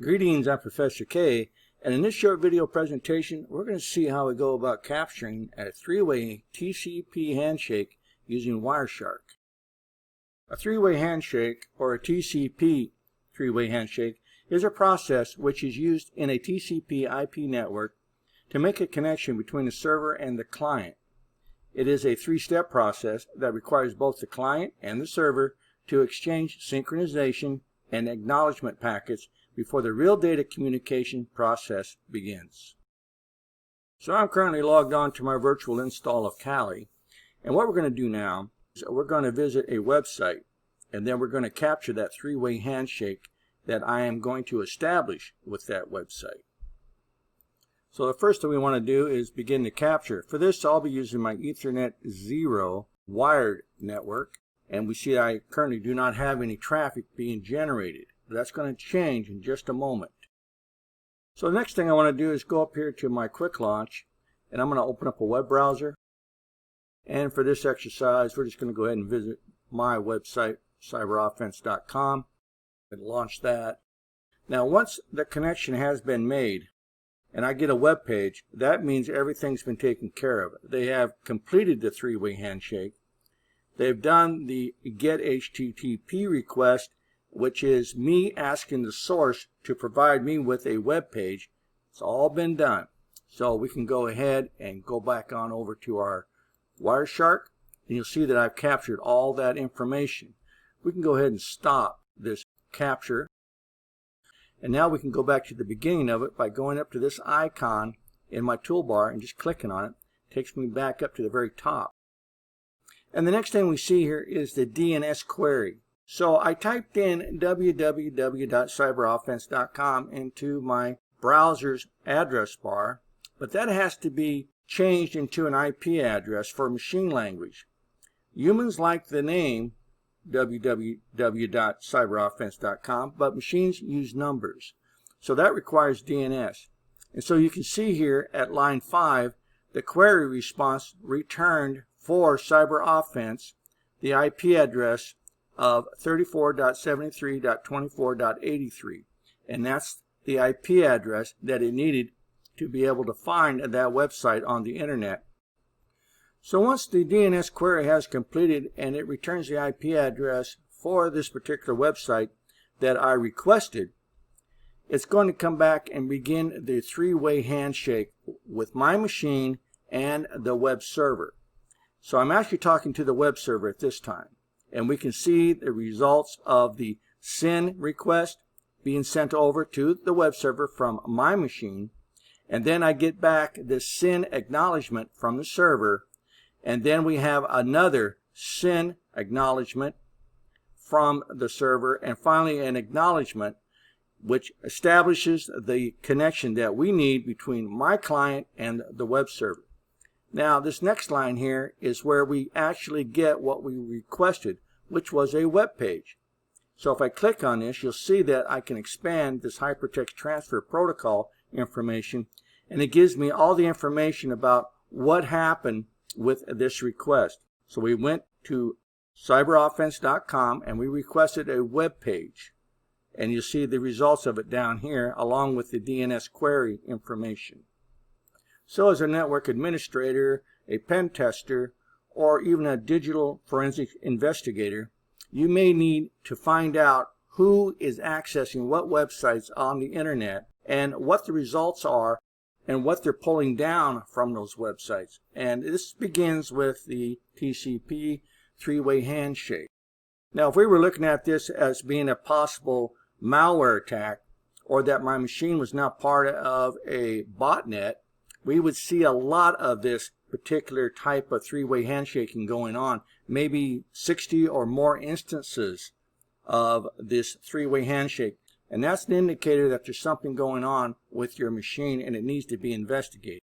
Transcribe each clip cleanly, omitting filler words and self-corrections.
Greetings, I'm Professor K, and in this short video presentation, we're going to see how we go about capturing a three-way TCP handshake using Wireshark. A three-way handshake, or a TCP three-way handshake, is a process which is used in a TCP IP network to make a connection between the server and the client. It is a three-step process that requires both the client and the server to exchange synchronization and acknowledgement packets before the real data communication process begins. So I'm currently logged on to my virtual install of Kali, and what we're going to do now is we're going to visit a website, and then we're going to capture that three-way handshake that I am going to establish with that website. So the first thing we want to do is begin the capture. For this, I'll be using my Ethernet 0 wired network, and we see I currently do not have any traffic being generated. That's going to change in just a moment. So the next thing I want to do is go up here to my quick launch, and I'm going to open up a web browser. And for this exercise, we're just going to go ahead and visit my website, cyberoffense.com, and launch that. Now once the connection has been made and I get a web page, that means everything's been taken care of. They have completed the three-way handshake. They've done the get HTTP request, which is me asking the source to provide me with a web page. It's all been done. So we can go ahead and go back on over to our Wireshark, and you'll see that I've captured all that information. We can go ahead and stop this capture. And now we can go back to the beginning of it by going up to this icon in my toolbar and just clicking on it. It takes me back up to the very top. And the next thing we see here is the DNS query. So I typed in www.cyberoffense.com into my browser's address bar, but that has to be changed into an IP address for machine language. Humans like the name www.cyberoffense.com, but machines use numbers. So that requires DNS. And so you can see here at line 5, the query response returned for CyberOffense the IP address of 34.73.24.83, and that's the IP address that it needed to be able to find that website on the internet. So once the DNS query has completed and it returns the IP address for this particular website that I requested, it's going to come back and begin the three-way handshake with my machine and the web server. So I'm actually talking to the web server at this time, and we can see the results of the SYN request being sent over to the web server from my machine, and then I get back the SYN acknowledgement from the server, and then we have another SYN acknowledgement from the server, and finally an acknowledgement which establishes the connection that we need between my client and the web server. Now this next line here is where we actually get what we requested, which was a web page. So if I click on this, you'll see that I can expand this hypertext transfer protocol information, and it gives me all the information about what happened with this request. So we went to cyberoffense.com and we requested a web page, and you'll see the results of it down here along with the DNS query information. So as a network administrator, a pen tester, or even a digital forensic investigator, you may need to find out who is accessing what websites on the internet and what the results are and what they're pulling down from those websites. And this begins with the TCP three-way handshake. Now if we were looking at this as being a possible malware attack, or that my machine was now part of a botnet, we would see a lot of this particular type of three-way handshaking going on, maybe 60 or more instances of this three-way handshake. And that's an indicator that there's something going on with your machine and it needs to be investigated.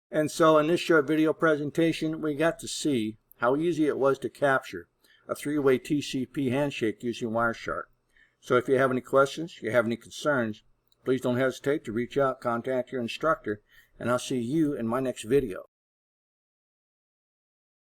And so in this short video presentation, we got to see how easy it was to capture a three-way TCP handshake using Wireshark. So if you have any questions, you have any concerns, please don't hesitate to reach out, contact your instructor, and I'll see you in my next video.